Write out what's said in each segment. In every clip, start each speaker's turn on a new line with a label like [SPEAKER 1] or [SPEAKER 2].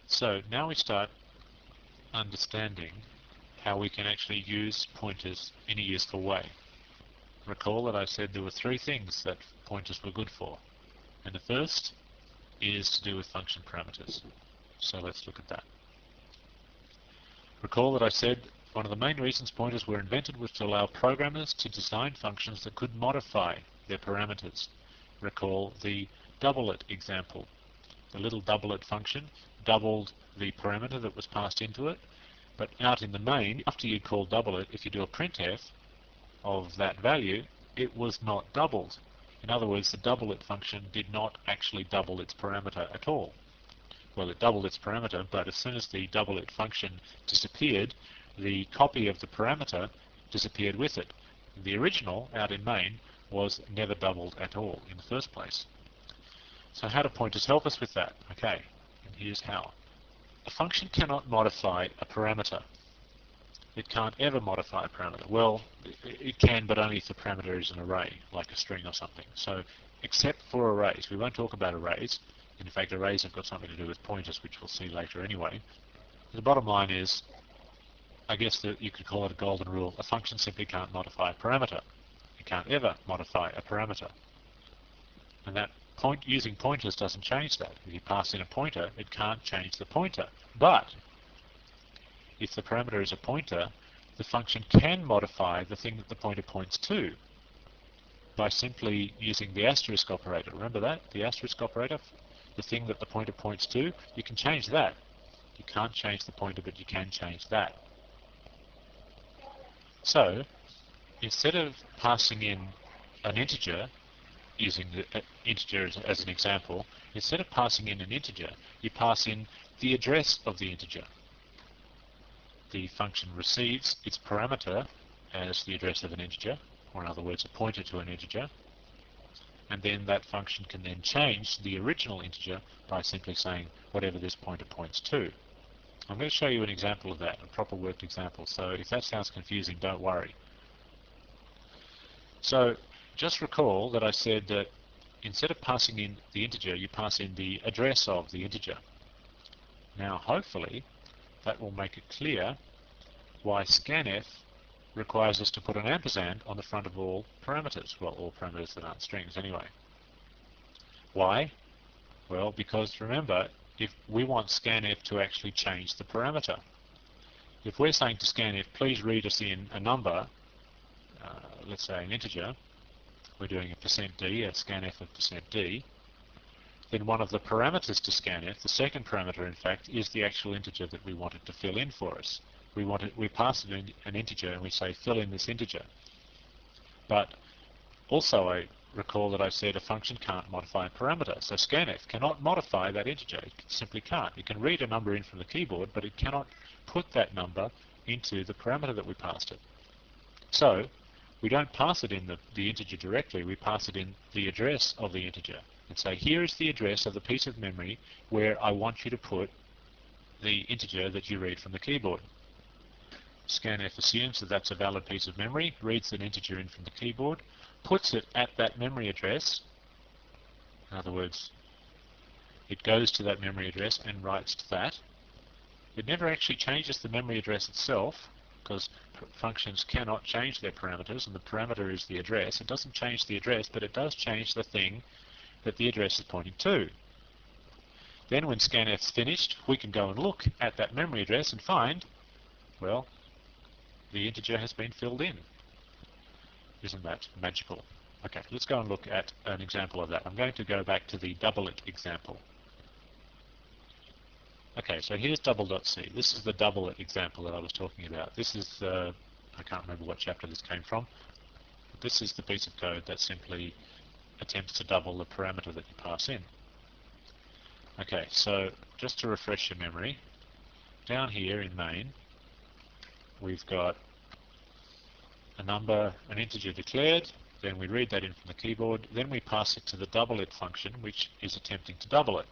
[SPEAKER 1] So now we start understanding how we can actually use pointers in a useful way. Recall that I said there were three things that pointers were good for. And the first is to do with function parameters. So let's look at that. Recall that I said one of the main reasons pointers were invented was to allow programmers to design functions that could modify their parameters. Recall the double-it example. The little double-it function doubled the parameter that was passed into it, but out in the main, after you call double-it, if you do a printf of that value, it was not doubled. In other words, the double-it function did not actually double its parameter at all. Well, it doubled its parameter, but as soon as the double-it function disappeared, the copy of the parameter disappeared with it. The original, out in main, was never doubled at all in the first place. So how do pointers help us with that? Okay, and here's how. A function cannot modify a parameter. It can't ever modify a parameter. Well, it can, but only if the parameter is an array, like a string or something. So, except for arrays. We won't talk about arrays. In fact, arrays have got something to do with pointers, which we'll see later anyway. The bottom line is, I guess that you could call it a golden rule. A function simply can't modify a parameter. It can't ever modify a parameter. And that using pointers doesn't change that. If you pass in a pointer, it can't change the pointer. But if the parameter is a pointer, the function can modify the thing that the pointer points to by simply using the asterisk operator. Remember that? The asterisk operator, the thing that the pointer points to, you can change that. You can't change the pointer, but you can change that. So, instead of passing in an integer, using the integer as an example, instead of passing in an integer, you pass in the address of the integer. The function receives its parameter as the address of an integer, or in other words, a pointer to an integer, and then that function can then change the original integer by simply saying whatever this pointer points to. I'm going to show you an example of that, a proper worked example, so if that sounds confusing, don't worry. So just recall that I said that instead of passing in the integer, you pass in the address of the integer. Now hopefully that will make it clear why scanf requires us to put an ampersand on the front of all parameters. Well, all parameters that aren't strings anyway. Why? Well, because remember, if we want scanf to actually change the parameter. If we're saying to scanf, please read us in a number, let's say an integer, we're doing a %d, a scanf of %d, then one of the parameters to scanf, the second parameter in fact, is the actual integer that we wanted to fill in for us. We pass it in an integer and we say fill in this integer. But also I recall that I said a function can't modify a parameter. So scanf cannot modify that integer. It simply can't. It can read a number in from the keyboard, but it cannot put that number into the parameter that we passed it. So we don't pass it in the integer directly. We pass it in the address of the integer and say, here is the address of the piece of memory where I want you to put the integer that you read from the keyboard. Scanf assumes that that's a valid piece of memory, reads an integer in from the keyboard, puts it at that memory address. In other words, it goes to that memory address and writes to that. It never actually changes the memory address itself, because functions cannot change their parameters, and the parameter is the address. It doesn't change the address, but it does change the thing that the address is pointing to. Then when scanf's finished, we can go and look at that memory address and find, well, the integer has been filled in. Isn't that magical? Okay, let's go and look at an example of that. I'm going to go back to the double-it example. Okay, so here's double.c. This is the double-it example that I was talking about. This is, I can't remember what chapter this came from, but this is the piece of code that simply attempts to double the parameter that you pass in. Okay, so just to refresh your memory, down here in main, we've got a number, an integer declared, then we read that in from the keyboard, then we pass it to the double-it function, which is attempting to double it.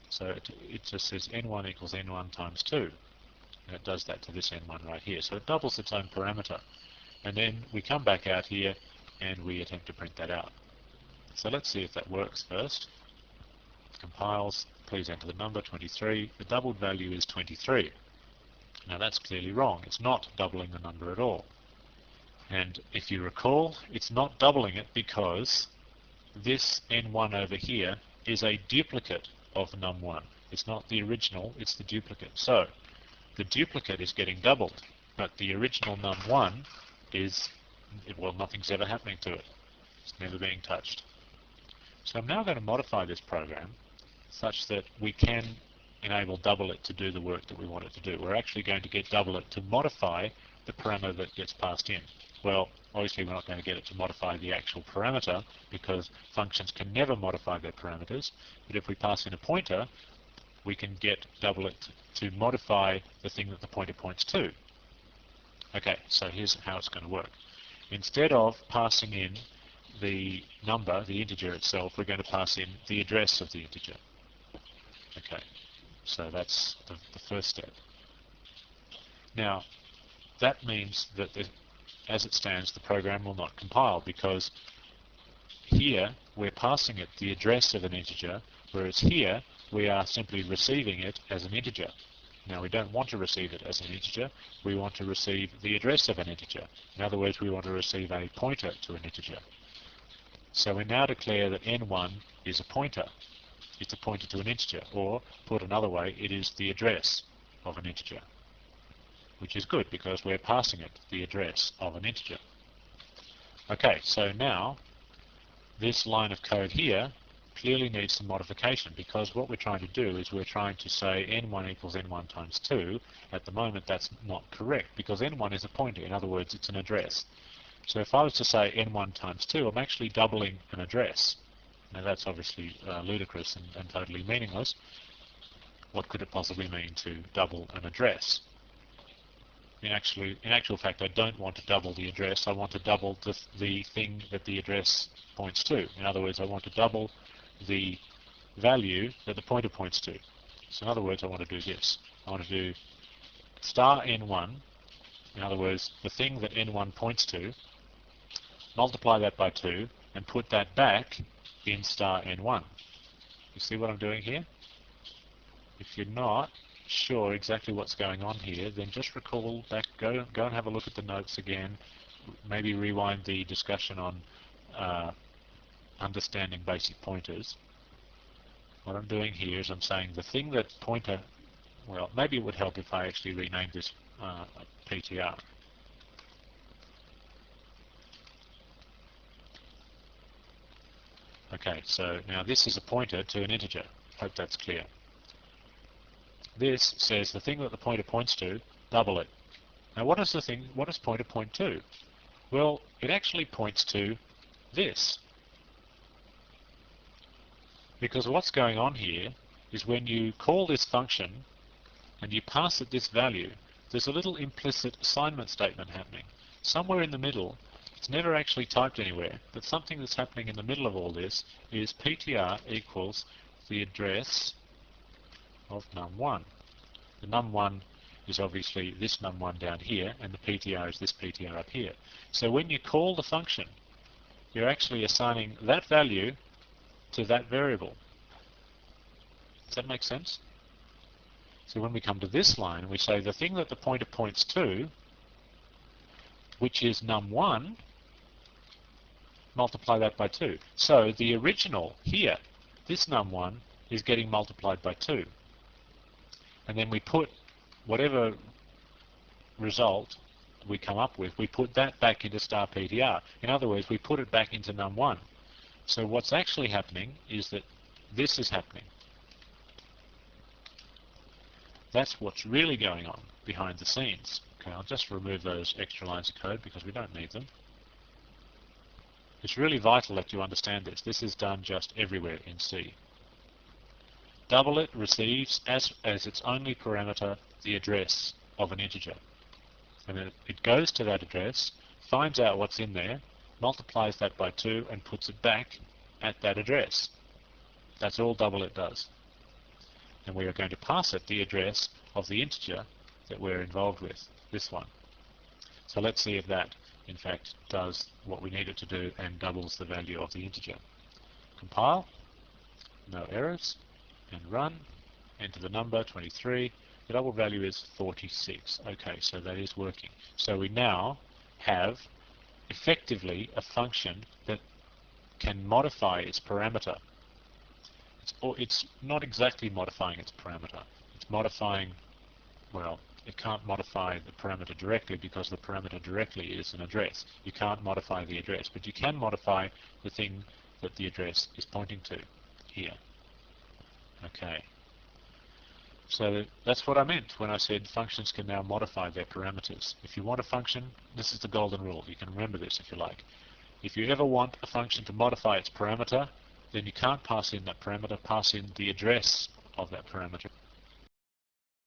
[SPEAKER 1] So it just says n1 equals n1 times 2, and it does that to this n1 right here. So it doubles its own parameter, and then we come back out here and we attempt to print that out. So let's see if that works first. Compiles, please enter the number 23. The doubled value is 23. Now that's clearly wrong. It's not doubling the number at all. And if you recall, it's not doubling it because this n1 over here is a duplicate of num1. It's not the original, it's the duplicate. So the duplicate is getting doubled, but the original num1 is, well, nothing's ever happening to it. It's never being touched. So I'm now going to modify this program such that we can enable doublet to do the work that we want it to do. We're actually going to get doublet to modify the parameter that gets passed in. Well, obviously we're not going to get it to modify the actual parameter because functions can never modify their parameters, but if we pass in a pointer, we can get doublet to modify the thing that the pointer points to. Okay, so here's how it's going to work. Instead of passing in the number, the integer itself, we're going to pass in the address of the integer. Okay, so that's the first step. Now, that means that as it stands, the program will not compile because here we're passing it the address of an integer, whereas here we are simply receiving it as an integer. Now we don't want to receive it as an integer, we want to receive the address of an integer. In other words, we want to receive a pointer to an integer. So we now declare that n1 is a pointer. It's a pointer to an integer, or put another way, it is the address of an integer, which is good because we're passing it the address of an integer. Okay, so now this line of code here clearly needs some modification because what we're trying to do is we're trying to say n1 equals n1 times 2. At the moment that's not correct because n1 is a pointer, in other words it's an address. So if I was to say n1 times 2, I'm actually doubling an address. Now that's obviously ludicrous and totally meaningless. What could it possibly mean to double an address? In actual fact, I don't want to double the address. I want to double the thing that the address points to. In other words, I want to double the value that the pointer points to. So in other words, I want to do this. I want to do star n1, in other words, the thing that n1 points to, multiply that by 2, and put that back in star n1. You see what I'm doing here? If you're not sure exactly what's going on here, then just recall back, go and have a look at the notes again, maybe rewind the discussion on understanding basic pointers. What I'm doing here is I'm saying the thing that pointer, well, maybe it would help if I actually renamed this PTR. Okay, so now this is a pointer to an integer. Hope that's clear. This says the thing that the pointer points to, double it. Now what does pointer point to? Well, it actually points to this. Because what's going on here is when you call this function and you pass it this value, there's a little implicit assignment statement happening. Somewhere in the middle, it's never actually typed anywhere, but something that's happening in the middle of all this is ptr equals the address of num1. The num1 is obviously this num1 down here, and the ptr is this ptr up here. So when you call the function, you're actually assigning that value to that variable. Does that make sense? So when we come to this line, we say the thing that the pointer points to, which is num1, multiply that by 2. So the original here, this num1, is getting multiplied by 2. And then we put whatever result we come up with, we put that back into star PTR. In other words, we put it back into num1. So what's actually happening is that this is happening. That's what's really going on behind the scenes. Okay, I'll just remove those extra lines of code because we don't need them. It's really vital that you understand this. This is done just everywhere in C. Doublet receives as its only parameter the address of an integer. And then it goes to that address, finds out what's in there, multiplies that by 2 and puts it back at that address. That's all doublet does. And we are going to pass it the address of the integer that we're involved with, this one. So let's see if that in fact does what we need it to do and doubles the value of the integer. Compile. no errors, and run. Enter the number 23. The double value is 46. Okay, so that is working. So we now have effectively a function that can modify its parameter. It's not exactly modifying its parameter. It's modifying, well, it can't modify the parameter directly because the parameter directly is an address. You can't modify the address, but you can modify the thing that the address is pointing to here. Okay. So that's what I meant when I said functions can now modify their parameters. If you want a function, this is the golden rule. You can remember this if you like. If you ever want a function to modify its parameter, then you can't pass in that parameter, pass in the address of that parameter,